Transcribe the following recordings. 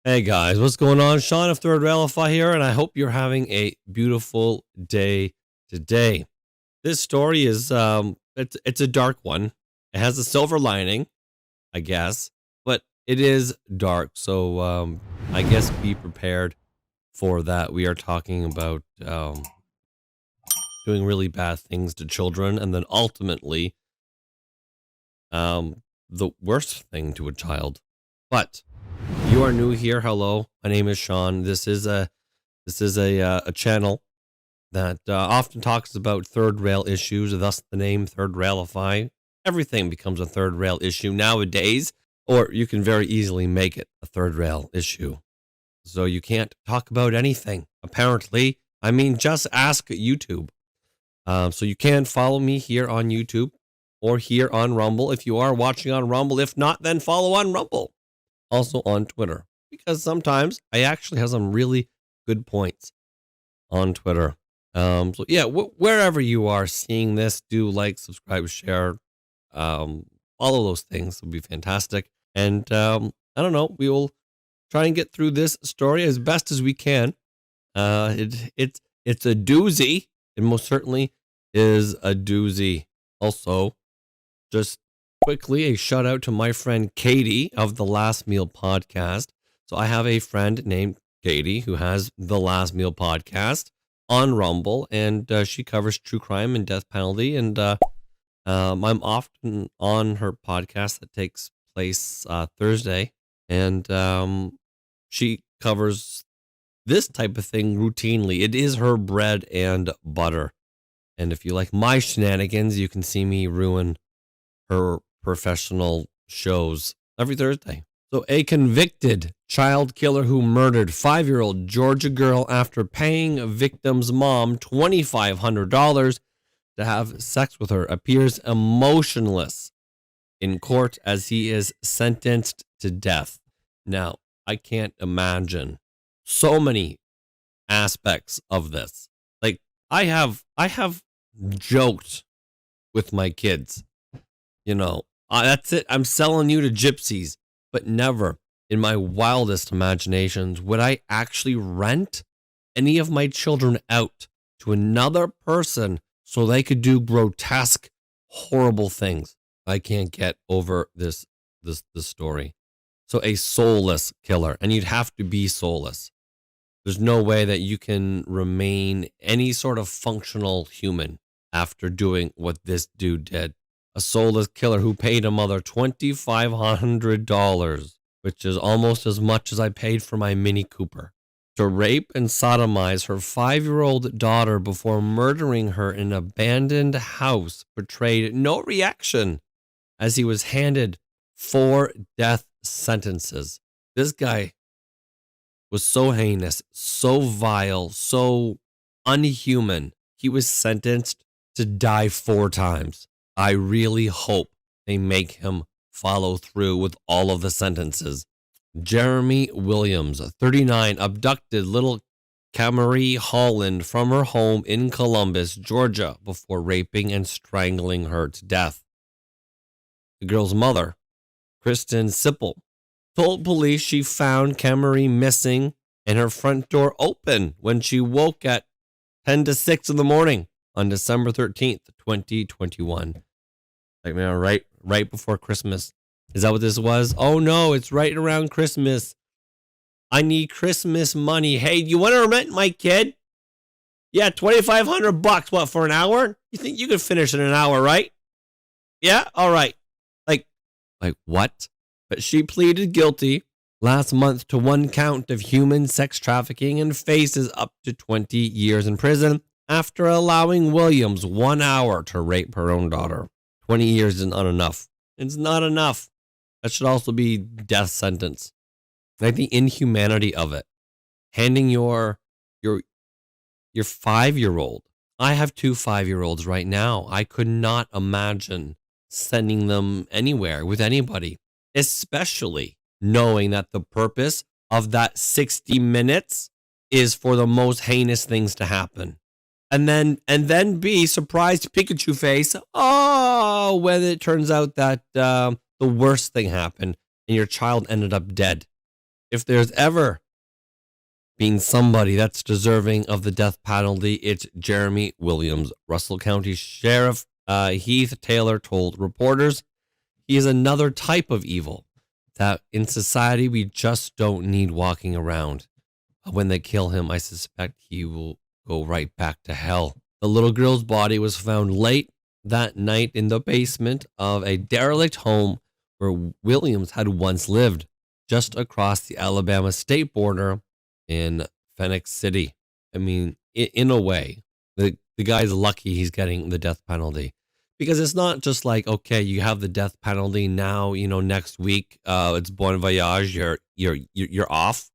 Hey guys, what's going on? Sean of Third Railify here, and I hope you're having a beautiful day today. This story is it's a dark one. It has a silver lining, I guess, but it is dark. So I guess be prepared for that. We are talking about doing really bad things to children, and then ultimately the worst thing to a child. But you are new here. Hello, my name is Sean. This is a channel that often talks about third rail issues, thus the name Third Railify. Everything becomes a third rail issue nowadays, or you can very easily make it a third rail issue. So you can't talk about anything, apparently. I mean, just ask YouTube. So you can follow me here on YouTube or here on Rumble if you are watching on Rumble. If not, then follow on Rumble. Also on Twitter, because sometimes I actually have some really good points on Twitter. So yeah, wherever you are seeing this, do like, subscribe, share, all of those things would be fantastic. And I don't know, we will try and get through this story as best as we can. It's a doozy. It most certainly is a doozy. Also, just quickly, a shout out to my friend Katie of the Last Meal Podcast. So I have a friend named Katie who has the Last Meal Podcast on Rumble, and she covers true crime and death penalty. And I'm often on her podcast that takes place Thursday, and she covers this type of thing routinely. It is her bread and butter. And if you like my shenanigans, you can see me ruin her professional shows every Thursday. So a convicted child killer who murdered 5-year-old Georgia girl after paying a victim's mom $2,500 to have sex with her appears emotionless in court as he is sentenced to death. Now, I can't imagine so many aspects of this. Like I have joked with my kids. You know, that's it. I'm selling you to gypsies, but never in my wildest imaginations would I actually rent any of my children out to another person so they could do grotesque, horrible things. I can't get over this story. So a soulless killer, and you'd have to be soulless. There's no way that you can remain any sort of functional human after doing what this dude did. A soulless killer who paid a mother $2,500, which is almost as much as I paid for my Mini Cooper, to rape and sodomize her 5-year-old daughter before murdering her in an abandoned house, betrayed no reaction as he was handed 4 death sentences. This guy was so heinous, so vile, so unhuman. He was sentenced to die 4 times. I really hope they make him follow through with all of the sentences. Jeremy Williams, 39, abducted little Camry Holland from her home in Columbus, Georgia, before raping and strangling her to death. The girl's mother, Kristen Sipple, told police she found Camry missing and her front door open when she woke at 10 to 6 in the morning on December 13th, 2021. Like, man, right before Christmas. Is that what this was? Oh no, it's right around Christmas. I need Christmas money. Hey, you want to rent my kid? Yeah, $2,500. What, for an hour? You think you could finish in an hour, right? Yeah, all right. Like what? But she pleaded guilty last month to 1 count of human sex trafficking and faces up to 20 years in prison after allowing Williams 1 hour to rape her own daughter. 20 years is not enough. It's not enough. That should also be death sentence. Like the inhumanity of it. Handing your 5-year-old. I have 2 5-year-olds right now. I could not imagine sending them anywhere with anybody, especially knowing that the purpose of that 60 minutes is for the most heinous things to happen. And then be surprised Pikachu face. Oh, when it turns out that the worst thing happened and your child ended up dead. If there's ever been somebody that's deserving of the death penalty, it's Jeremy Williams. Russell County Sheriff Heath Taylor told reporters he is another type of evil that in society we just don't need walking around. When they kill him, I suspect he will go right back to hell. The little girl's body was found late that night in the basement of a derelict home where Williams had once lived, just across the Alabama state border in Phoenix City. I mean, in a way, the guy's lucky he's getting the death penalty, because it's not just like, okay, you have the death penalty now, next week, it's bon voyage, you're off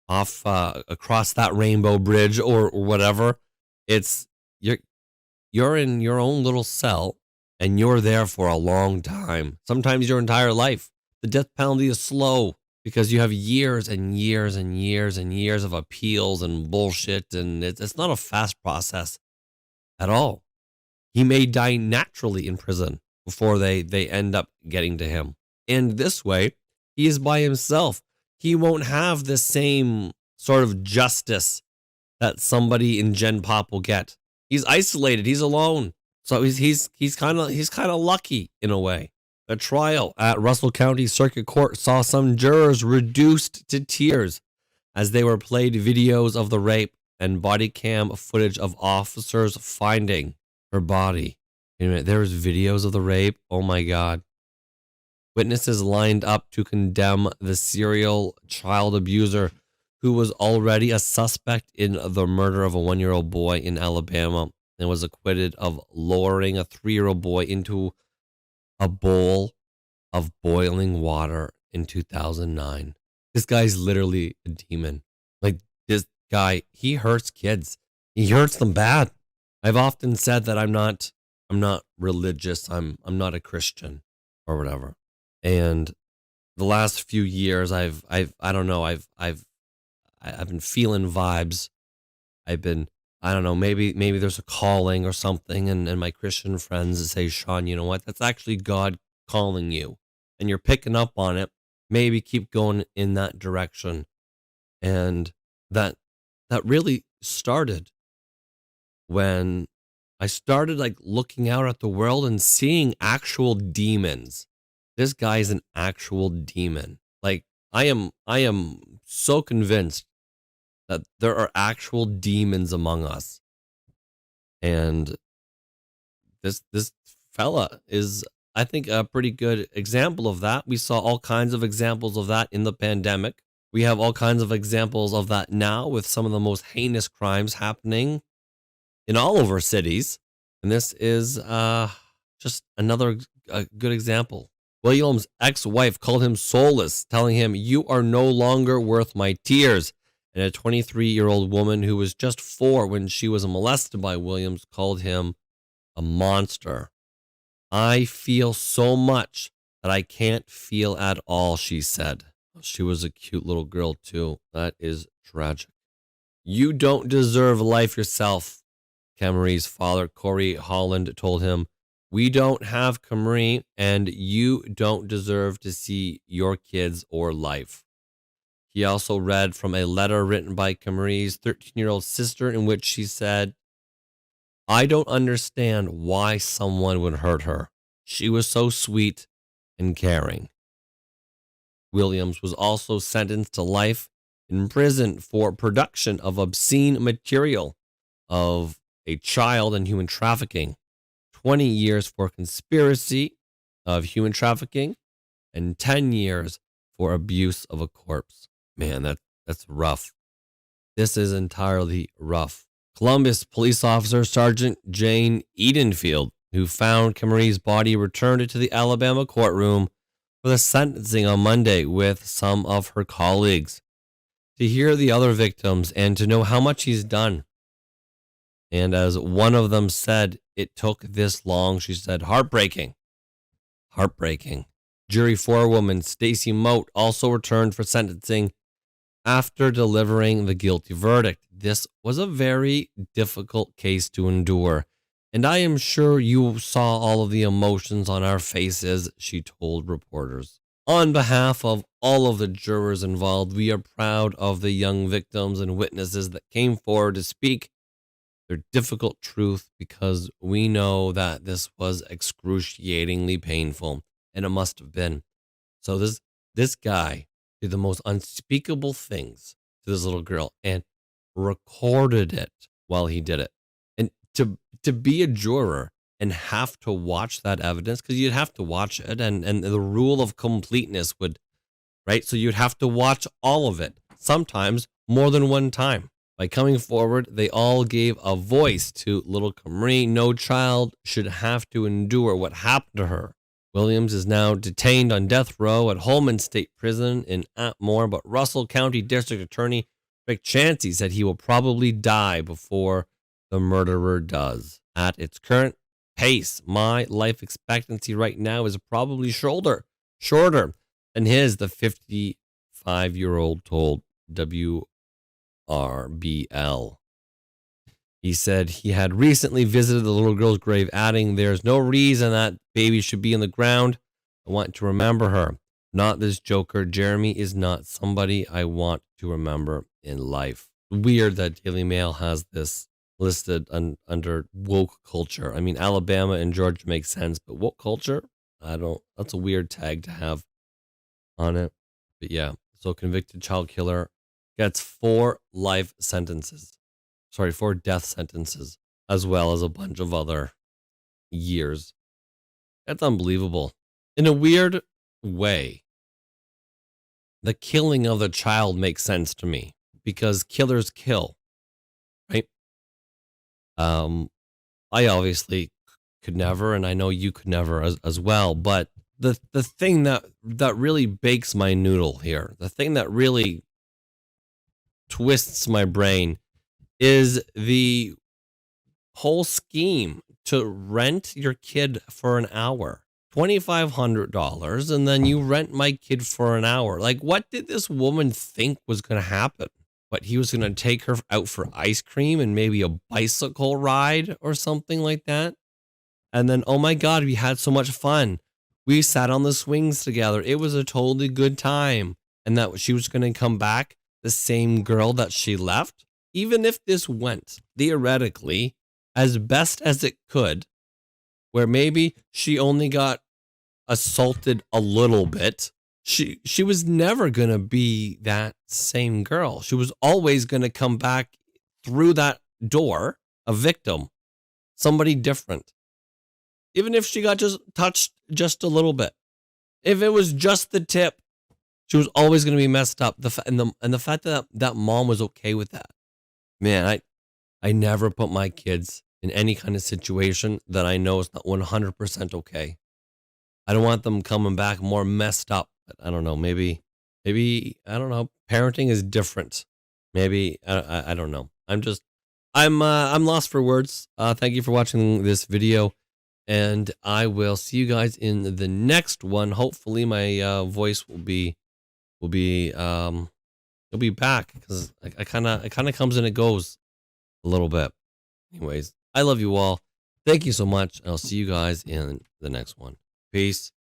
across that rainbow bridge or whatever. It's you're in your own little cell and you're there for a long time, sometimes your entire life. The death penalty is slow because you have years and years and years and years of appeals and bullshit, and it's not a fast process at all. He may die naturally in prison before they end up getting to him. And this way, he is by himself. He won't have the same sort of justice that somebody in Gen Pop will get. He's isolated. He's alone. So he's kind of lucky in a way. The trial at Russell County Circuit Court saw some jurors reduced to tears as they were played videos of the rape and body cam footage of officers finding her body. Wait a minute, there was videos of the rape? Oh my God. Witnesses lined up to condemn the serial child abuser who was already a suspect in the murder of a 1-year-old boy in Alabama and was acquitted of lowering a 3-year-old boy into a bowl of boiling water in 2009. This guy's literally a demon. Like, this guy, he hurts kids. He hurts them bad. I've often said that I'm not religious. I'm not a Christian or whatever. And the last few years I've been feeling vibes. I don't know, maybe there's a calling or something, and my Christian friends say, Sean, you know what? That's actually God calling you, and you're picking up on it. Maybe keep going in that direction. And that really started when I started like looking out at the world and seeing actual demons. This guy is an actual demon. Like, I am so convinced that there are actual demons among us. And this fella is, I think, a pretty good example of that. We saw all kinds of examples of that in the pandemic. We have all kinds of examples of that now with some of the most heinous crimes happening in all of our cities. And this is just another good example. Williams' ex-wife called him soulless, telling him, "You are no longer worth my tears." And a 23-year-old woman who was just 4 when she was molested by Williams called him a monster. "I feel so much that I can't feel at all," she said. She was a cute little girl, too. That is tragic. "You don't deserve life yourself," Camry's father, Corey Holland, told him. "We don't have Camry, and you don't deserve to see your kids or life." He also read from a letter written by Camry's 13-year-old sister in which she said, "I don't understand why someone would hurt her. She was so sweet and caring." Williams was also sentenced to life in prison for production of obscene material of a child and human trafficking, 20 years for conspiracy of human trafficking, and 10 years for abuse of a corpse. Man, that's rough. This is entirely rough. Columbus police officer Sergeant Jane Edenfield, who found Camry's body, returned it to the Alabama courtroom for the sentencing on Monday with some of her colleagues to hear the other victims and to know how much he's done. And as one of them said, "It took this long," she said. "Heartbreaking. Heartbreaking." Jury forewoman Stacy Moat also returned for sentencing after delivering the guilty verdict. "This was a very difficult case to endure, and I am sure you saw all of the emotions on our faces," she told reporters. On behalf of all of the jurors involved, we are proud of the young victims and witnesses that came forward to speak their difficult truth, because we know that this was excruciatingly painful, and it must have been. So this guy did the most unspeakable things to this little girl and recorded it while he did it. And to be a juror and have to watch that evidence, because you'd have to watch it, and the rule of completeness would, right? So you'd have to watch all of it, sometimes more than one time. By coming forward, they all gave a voice to little Camry. No child should have to endure what happened to her. Williams is now detained on death row at Holman State Prison in Atmore, but Russell County District Attorney Rick Chancey said he will probably die before the murderer does. At its current pace, my life expectancy right now is probably shorter than his, the 55-year-old told WRBL. He said he had recently visited the little girl's grave, adding, "There's no reason that baby should be in the ground. I want to remember her. Not this joker. Jeremy is not somebody I want to remember in life." Weird that Daily Mail has this listed under woke culture. I mean, Alabama and Georgia make sense, but woke culture? That's a weird tag to have on it. But yeah, so convicted child killer gets 4 death sentences, as well as a bunch of other years. That's unbelievable. In a weird way, the killing of the child makes sense to me, because killers kill, right? I obviously could never, and I know you could never as well, but the thing that really bakes my noodle here, the thing that really twists my brain, is the whole scheme to rent your kid for an hour. $2,500, and then you rent my kid for an hour. Like, what did this woman think was going to happen? What, he was going to take her out for ice cream and maybe a bicycle ride or something like that? And then, oh my God, we had so much fun. We sat on the swings together. It was a totally good time. And that she was going to come back the same girl that she left. Even if this went theoretically as best as it could, where maybe she only got assaulted a little bit, she was never going to be that same girl. She was always going to come back through that door a victim, somebody different. Even if she got just touched just a little bit, if it was just the tip, she was always going to be messed up. The fact that that mom was okay with that. Man, I never put my kids in any kind of situation that I know is not 100% okay. I don't want them coming back more messed up. But I don't know. Maybe I don't know. Parenting is different. Maybe I don't know. I'm lost for words. Thank you for watching this video, and I will see you guys in the next one. Hopefully, my voice will be it'll be back, because it kind of comes and it goes a little bit. Anyways, I love you all. Thank you so much. I'll see you guys in the next one. Peace.